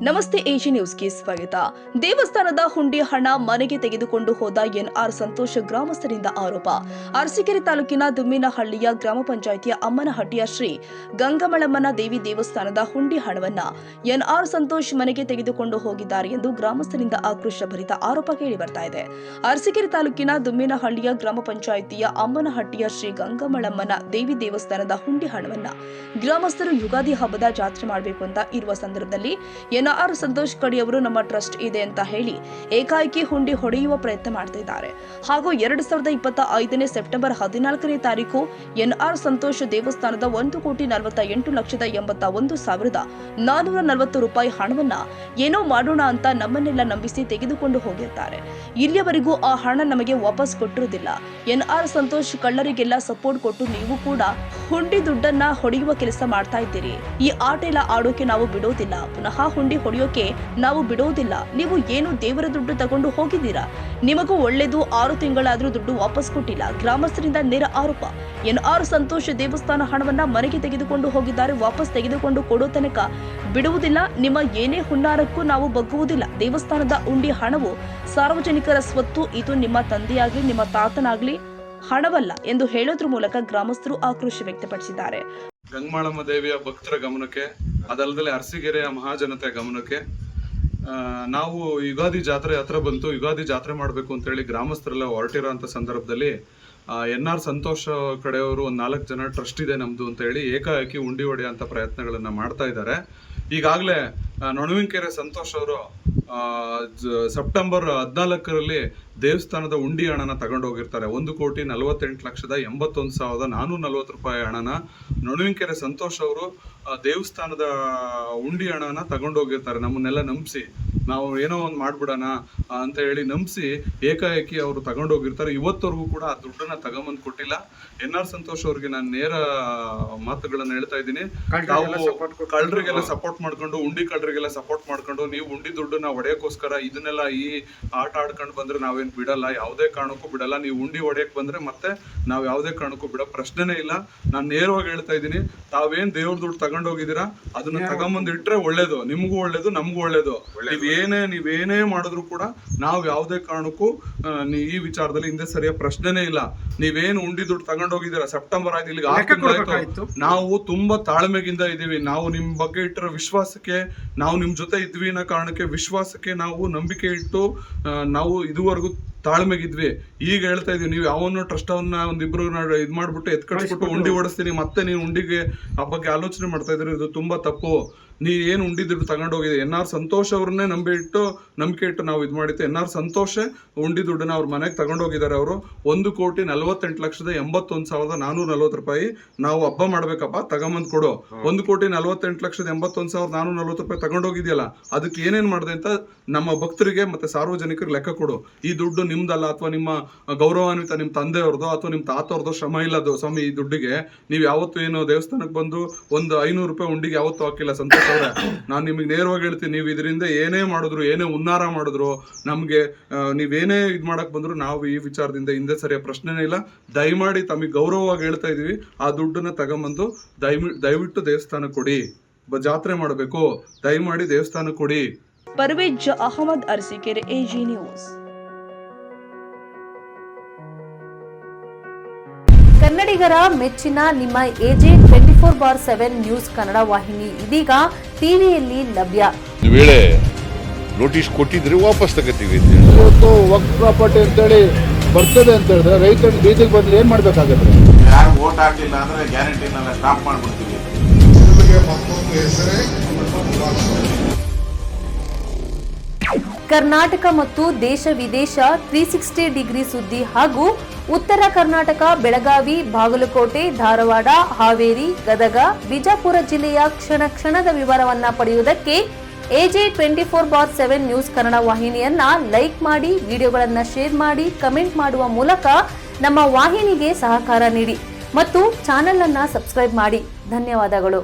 ನಮಸ್ತೆ ಎಜಿ ನ್ಯೂಸ್ಗೆ ಸ್ವಾಗತ. ದೇವಸ್ಥಾನದ ಹುಂಡಿ ಹಣ ಮನೆಗೆ ತೆಗೆದುಕೊಂಡು ಹೋದ ಎನ್ಆರ್ ಸಂತೋಷ್ ಗ್ರಾಮಸ್ಥರಿಂದ ಆರೋಪ. ಅರಸೀಕೆರೆ ತಾಲೂಕಿನ ದುಮ್ಮಿನಹಳ್ಳಿಯ ಗ್ರಾಮ ಪಂಚಾಯಿತಿಯ ಅಮ್ಮನಹಟ್ಟಿಯ ಶ್ರೀ ಗಂಗಮಳಮ್ಮನ ದೇವಿ ದೇವಸ್ಥಾನದ ಹುಂಡಿ ಹಣವನ್ನ ಎನ್ಆರ್ ಸಂತೋಷ್ ಮನೆಗೆ ತೆಗೆದುಕೊಂಡು ಹೋಗಿದ್ದಾರೆ ಎಂದು ಗ್ರಾಮಸ್ಥರಿಂದ ಆಕ್ರೋಶಭರಿತ ಆರೋಪ ಕೇಳಿಬರ್ತಾ ಇದೆ. ಅರಸೀಕೆರೆ ತಾಲೂಕಿನ ದುಮ್ಮಿನಹಳ್ಳಿಯ ಗ್ರಾಮ ಪಂಚಾಯಿತಿಯ ಅಮ್ಮನಹಟ್ಟಿಯ ಶ್ರೀ ಗಂಗಮಳಮ್ಮನ ದೇವಿ ದೇವಸ್ಥಾನದ ಹುಂಡಿ ಹಣವನ್ನ ಗ್ರಾಮಸ್ಥರು ಯುಗಾದಿ ಹಬ್ಬದ ಜಾತ್ರೆ ಮಾಡಬೇಕು ಅಂತ ಇರುವ ಸಂದರ್ಭದಲ್ಲಿ ಎನ್ಆರ್ ಸಂತೋಷ್ ಕಡಿಯವರು ನಮ್ಮ ಟ್ರಸ್ಟ್ ಇದೆ ಅಂತ ಹೇಳಿ ಏಕಾಏಕಿ ಹುಂಡಿ ಹೊಡೆಯುವ ಪ್ರಯತ್ನ ಮಾಡ್ತಿದ್ದಾರೆ. ಹಾಗೂ 2025 ಸೆಪ್ಟೆಂಬರ್ 14ನೇ ತಾರೀಕು ಎನ್ಆರ್ ಸಂತೋಷ್ ದೇವಸ್ಥಾನದ 1,48,81,440 ರೂಪಾಯಿ ಹಣವನ್ನ ಏನೋ ಮಾಡೋಣ ಅಂತ ನಮ್ಮನ್ನೆಲ್ಲ ನಂಬಿಸಿ ತೆಗೆದುಕೊಂಡು ಹೋಗಿರ್ತಾರೆ. ಇಲ್ಲಿಯವರೆಗೂ ಆ ಹಣ ನಮಗೆ ವಾಪಸ್ ಕೊಟ್ಟಿರುವುದಿಲ್ಲ. ಎನ್ಆರ್ ಸಂತೋಷ್ ಕಳ್ಳರಿಗೆಲ್ಲ ಸಪೋರ್ಟ್ ಕೊಟ್ಟು ನೀವು ಕೂಡ ಹುಂಡಿ ದುಡ್ಡನ್ನ ಹೊಡೆಯುವ ಕೆಲಸ ಮಾಡ್ತಾ ಇದ್ದೀರಿ. ಈ ಆಟ ಎಲ್ಲ ಆಡೋಕೆ ನಾವು ಬಿಡೋದಿಲ್ಲ. ಪುನಃ ಹುಂಡಿ ಹೊಡೆಯೋಕೆ ನಾವು ಬಿಡೋದಿಲ್ಲ. ನೀವು ಏನು ದೇವರ ದುಡ್ಡು ತಗೊಂಡು ಹೋಗಿದ್ದೀರಾ? ನಿಮಗೂ ಒಳ್ಳೆದು. 6 ತಿಂಗಳಾದ್ರೂ ದುಡ್ಡು ವಾಪಸ್ ಕೊಟ್ಟಿಲ್ಲ. ಗ್ರಾಮಸ್ಥರಿಂದ ನೇರ ಆರೋಪ. ಎನ್ಆರ್ ಸಂತೋಷ್ ದೇವಸ್ಥಾನ ಹಣವನ್ನ ಮನೆಗೆ ತೆಗೆದುಕೊಂಡು ಹೋಗಿದ್ದಾರೆ. ವಾಪಸ್ ತೆಗೆದುಕೊಂಡು ಕೊಡೋ ತನಕ ಬಿಡುವುದಿಲ್ಲ. ನಿಮ್ಮ ಏನೇ ಹುನ್ನಾರಕ್ಕೂ ನಾವು ಬಗ್ಗುವುದಿಲ್ಲ. ದೇವಸ್ಥಾನದ ಹುಂಡಿ ಹಣವು ಸಾರ್ವಜನಿಕರ ಸ್ವತ್ತು. ಇದು ನಿಮ್ಮ ತಂದೆಯಾಗ್ಲಿ ನಿಮ್ಮ ತಾತನಾಗ್ಲಿ ಹಣವಲ್ಲ ಎಂದು ಹೇಳೋದ್ರ ಮೂಲಕ ಗ್ರಾಮಸ್ಥರು ಆಕ್ರೋಶ ವ್ಯಕ್ತಪಡಿಸಿದ್ದಾರೆ. ಗಂಗಮಾಳಮ್ಮ ದೇವಿಯ ಭಕ್ತರ ಗಮನಕ್ಕೆ, ಅದಲ್ಲದೆ ಅರಸೀಕೆರೆಯ ಮಹಾಜನತೆಯ ಗಮನಕ್ಕೆ, ನಾವು ಯುಗಾದಿ ಜಾತ್ರೆ ಹತ್ರ ಬಂತು. ಯುಗಾದಿ ಜಾತ್ರೆ ಮಾಡಬೇಕು ಅಂತ ಹೇಳಿ ಗ್ರಾಮಸ್ಥರೆಲ್ಲ ಹೊರಟಿರೋಂಥ ಸಂದರ್ಭದಲ್ಲಿ ಎನ್ಆರ್ ಸಂತೋಷ್ ಕಡೆಯವರು ಒಂದು 4 ಜನ ಟ್ರಸ್ಟ್ ಇದೆ ನಮ್ದು ಅಂತ ಹೇಳಿ ಏಕಾಏಕಿ ಉಂಡಿ ಹೊಡೆಯುವಂಥ ಪ್ರಯತ್ನಗಳನ್ನ ಮಾಡ್ತಾ ಇದ್ದಾರೆ. ಈಗಾಗಲೇ ನೊಣವಿನಕೆರೆ ಸಂತೋಷ್ ಅವರು ಸೆಪ್ಟೆಂಬರ್ 14ರಲ್ಲಿ ದೇವಸ್ಥಾನದ ಉಂಡಿ ಹಣನ ತಗೊಂಡು ಹೋಗಿರ್ತಾರೆ. 1,48,81,440 ರೂಪಾಯಿ ಹಣನ ನೊಣವಿನಕೆರೆ ಸಂತೋಷ್ ಅವರು ದೇವಸ್ಥಾನದ ಉಂಡಿ ಹಣನ ತಗೊಂಡು ಹೋಗಿರ್ತಾರೆ. ನಮ್ಮನ್ನೆಲ್ಲ ನಂಬಿಸಿ ನಾವು ಏನೋ ಒಂದು ಮಾಡ್ಬಿಡೋಣ ಅಂತ ಹೇಳಿ ನಂಬಿಸಿ ಏಕಾಏಕಿ ಅವರು ತಗೊಂಡು ಹೋಗಿರ್ತಾರೆ. ಇವತ್ತವರೆಗೂ ಕೂಡ ಆ ದುಡ್ಡನ್ನ ತಗೊಂಬಂದು ಕೊಟ್ಟಿಲ್ಲ. ಎನ್ಆರ್ ಸಂತೋಷ್ ಅವ್ರಿಗೆ ನಾನು ನೇರ ಮಾತುಗಳನ್ನ ಹೇಳ್ತಾ ಇದ್ದೀನಿ. ನಾವು ಕಳ್ಳರಿಗೆಲ್ಲ ಸಪೋರ್ಟ್ ಮಾಡ್ಕೊಂಡು, ಉಂಡಿ ಕಳ್ಳರಿಗೆಲ್ಲ ಸಪೋರ್ಟ್ ಮಾಡ್ಕೊಂಡು, ನೀವು ಉಂಡಿ ದುಡ್ಡನ್ನ ಹೊಡೆಯೋಕ್ಕೋಸ್ಕರ ಇದನ್ನೆಲ್ಲ ಈ ಆಟ ಆಡ್ಕೊಂಡು ಬಂದ್ರೆ ನಾವೇನು ಬಿಡಲ್ಲ, ಯಾವುದೇ ಕಾರಣಕ್ಕೂ ಬಿಡಲ್ಲ. ನೀವು ಉಂಡಿ ಹೊಡೆಯಕ್ ಬಂದ್ರೆ ಮತ್ತೆ ನಾವು ಯಾವುದೇ ಕಾರಣಕ್ಕೂ ಬಿಡೋ ಪ್ರಶ್ನೆನೇ ಇಲ್ಲ. ನಾನು ನೇರವಾಗಿ ಹೇಳ್ತಾ ಇದ್ದೀನಿ, ತಾವೇನ್ ದೇವ್ರ ದುಡ್ಡು ತಗೊಂಡು ಹೋಗಿದ್ದೀರಾ ಅದನ್ನ ತಗೊಂಬಂದು ಇಟ್ರೆ ಒಳ್ಳೇದು, ನಿಮ್ಗೂ ಒಳ್ಳೇದು, ನಮ್ಗೂ ಒಳ್ಳೇದು. ನೀವೇನೇ ಮಾಡಿದ್ರು ಕೂಡ ನಾವು ಯಾವುದೇ ಕಾರಣಕ್ಕೂ ಈ ವಿಚಾರದಲ್ಲಿ ಹಿಂದೆ ಸರಿಯ ಪ್ರಶ್ನೆನೇ ಇಲ್ಲ. ನೀವೇನು ಉಂಡಿ ದುಡ್ಡು ತಗೊಂಡು ಹೋಗಿದ್ದೀರಾ, ಸೆಪ್ಟೆಂಬರ್ ಆಯ್ತು, ಇಲ್ಲಿಗೆ 6 ತಿಂಗಳಾಯ್ತು. ನಾವು ತುಂಬಾ ತಾಳ್ಮೆಗಿಂದ ಇದೀವಿ. ನಾವು ನಿಮ್ ಬಗ್ಗೆ ಇಟ್ಟಿರೋ ವಿಶ್ವಾಸಕ್ಕೆ, ನಾವು ನಿಮ್ ಜೊತೆ ಇದ್ವಿ ಅನ್ನೋ ಕಾರಣಕ್ಕೆ ವಿಶ್ವಾಸಕ್ಕೆ ನಾವು ನಂಬಿಕೆ ಇಟ್ಟು ನಾವು ಇದುವರೆಗೂ ತಾಳ್ಮೆಗಿದ್ವಿ. ಈಗ ಹೇಳ್ತಾ ಇದೀವಿ, ನೀವು ಯಾವನ್ನೋ ಟ್ರಸ್ಟ್ ಅವನ್ನ ಒಂದಿಬ್ರು ಇದ್ ಮಾಡ್ಬಿಟ್ಟು ಎತ್ಕಳಿಸ್ಬಿಟ್ಟು ಉಂಡಿ ಓಡಿಸ್ತೀನಿ, ಮತ್ತೆ ನೀವು ಉಂಡಿಗೆ ಆ ಬಗ್ಗೆ ಆಲೋಚನೆ ಮಾಡ್ತಾ ಇದ್ರಿ. ಇದು ತುಂಬಾ ತಪ್ಪು. ನೀವ್ ಏನು ಉಂಡಿ ದುಡ್ಡು ತಗೊಂಡು ಹೋಗಿದೆ, ಎನ್ಆರ್ ಸಂತೋಷ್ ಅವ್ರನ್ನೇ ನಂಬಿಕೆ ಇಟ್ಟು ನಾವು ಇದು ಮಾಡಿತ್ತು. ಎನ್ಆರ್ ಸಂತೋಷ್ ಉಂಡಿ ದುಡ್ಡನ್ನ ಅವ್ರ ಮನೆಗೆ ತಗೊಂಡು ಹೋಗಿದ್ದಾರೆ. ಅವರು 1,48,81,440 ರೂಪಾಯಿ ನಾವು ಹಬ್ಬ ಮಾಡ್ಬೇಕಪ್ಪ, ತಗೊಂಬಂದ್ ಕೊಡು. 1,48,81,440 ರೂಪಾಯಿ ತಗೊಂಡು ಹೋಗಿದ್ಯಲ್ಲ, ಅದಕ್ಕೆ ಏನೇನ್ ಮಾಡಿದೆ ಅಂತ ನಮ್ಮ ಭಕ್ತರಿಗೆ ಮತ್ತೆ ಸಾರ್ವಜನಿಕರಿಗೆ ಲೆಕ್ಕ ಕೊಡು. ಈ ದುಡ್ಡು ನಿಮ್ದಲ್ಲ, ಅಥವಾ ನಿಮ್ಮ ಗೌರವಾನ್ವಿತ ನಿಮ್ಮ ತಂದೆಯವ್ರದ್ದು ಅಥವಾ ನಿಮ್ಮ ತಾತವ್ರದ್ದು ಶ್ರಮ ಇಲ್ಲದು ಸ್ವಾಮಿ. ಈ ದುಡ್ಡಿಗೆ ನೀವು ಯಾವತ್ತು ಏನು ದೇವಸ್ಥಾನಕ್ಕೆ ಬಂದು ಒಂದು 500 ರೂಪಾಯಿ ಉಂಡಿಗೆ ಯಾವತ್ತೂ ಹಾಕಿಲ್ಲ ಸಂತೋಷ್ ಅವ್ರೆ. ನಾನು ನಿಮಗೆ ನೇರವಾಗಿ ಹೇಳ್ತೀನಿ, ನೀವು ಇದರಿಂದ ಏನೇ ಮಾಡಿದ್ರು, ಏನೇ ಉನ್ನಾರ ಮಾಡಿದ್ರು, ನಮ್ಗೆ ನೀವೇನೇ ಇದ್ ಮಾಡಕ್ ಬಂದ್ರು ನಾವು ಈ ವಿಚಾರದಿಂದ ಹಿಂದೆ ಸರಿಯ ಪ್ರಶ್ನೆನೇ ಇಲ್ಲ. ದಯಮಾಡಿ ತಮಗೆ ಗೌರವವಾಗಿ ಹೇಳ್ತಾ ಇದೀವಿ, ಆ ದುಡ್ಡನ್ನ ತಗೊಂಬಂದು ದಯವಿಟ್ಟು ದೇವಸ್ಥಾನ ಕೊಡಿ. ಜಾತ್ರೆ ಮಾಡಬೇಕು, ದಯಮಾಡಿ ದೇವಸ್ಥಾನ ಕೊಡಿ. Parvez Ahmad, Arsikere, AG news. ಕನ್ನಡಿಗರ ಮೆಚ್ಚಿನ ನಿಮ್ಮ ಎಜೆ 24/7 ನ್ಯೂಸ್ ಕನ್ನಡ ವಾಹಿನಿ ಇದೀಗ ಟಿವಿಯಲ್ಲಿ ಲಭ್ಯ. ವೇಳೆ ನೋಟಿಸ್ ಕೊಟ್ಟಿದ್ರೆ ವಾಪಸ್ ತಗೋತೀವಿ. ಇವತ್ತು ವಕ್ಫ್ ಪ್ರಾಪರ್ಟಿ ಅಂತೇಳಿ ಬರ್ತದೆ ಅಂತ ಹೇಳಿದ್ರೆ ರೈತರು ಬೀದಿಗೆ ಬಂದ್ರೆ ಏನ್ ಮಾಡ್ಬೇಕಾಗತ್ತೆ? ಯಾರು ವೋಟ್ ಹಾಕಲಿಲ್ಲ ಅಂದ್ರೆ ಗ್ಯಾರಂಟಿನೆಲ್ಲ ಸ್ಟಾಪ್ ಮಾಡ್ಬಿಡ್ತೀವಿ. ಕರ್ನಾಟಕ ಮತ್ತು ದೇಶ ವಿದೇಶ 360 ಡಿಗ್ರಿ ಸುದ್ದಿ ಹಾಗೂ ಉತ್ತರ ಕರ್ನಾಟಕ, ಬೆಳಗಾವಿ, ಬಾಗಲಕೋಟೆ, ಧಾರವಾಡ, ಹಾವೇರಿ, ಗದಗ, ಬಿಜಾಪುರ ಜಿಲ್ಲೆಯ ಕ್ಷಣದ ವಿವರವನ್ನ ಪಡೆಯುವುದಕ್ಕೆ ಎಜೆ 24/7 ನ್ಯೂಸ್ ಕನ್ನಡ ವಾಹಿನಿಯನ್ನ ಲೈಕ್ ಮಾಡಿ, ವಿಡಿಯೋಗಳನ್ನ ಶೇರ್ ಮಾಡಿ, ಕಮೆಂಟ್ ಮಾಡುವ ಮೂಲಕ ನಮ್ಮ ವಾಹಿನಿಗೆ ಸಹಕಾರ ನೀಡಿ ಮತ್ತು ಚಾನೆಲ್ ಅನ್ನ ಸಬ್ಸ್ಕ್ರೈಬ್ ಮಾಡಿ. ಧನ್ಯವಾದಗಳು.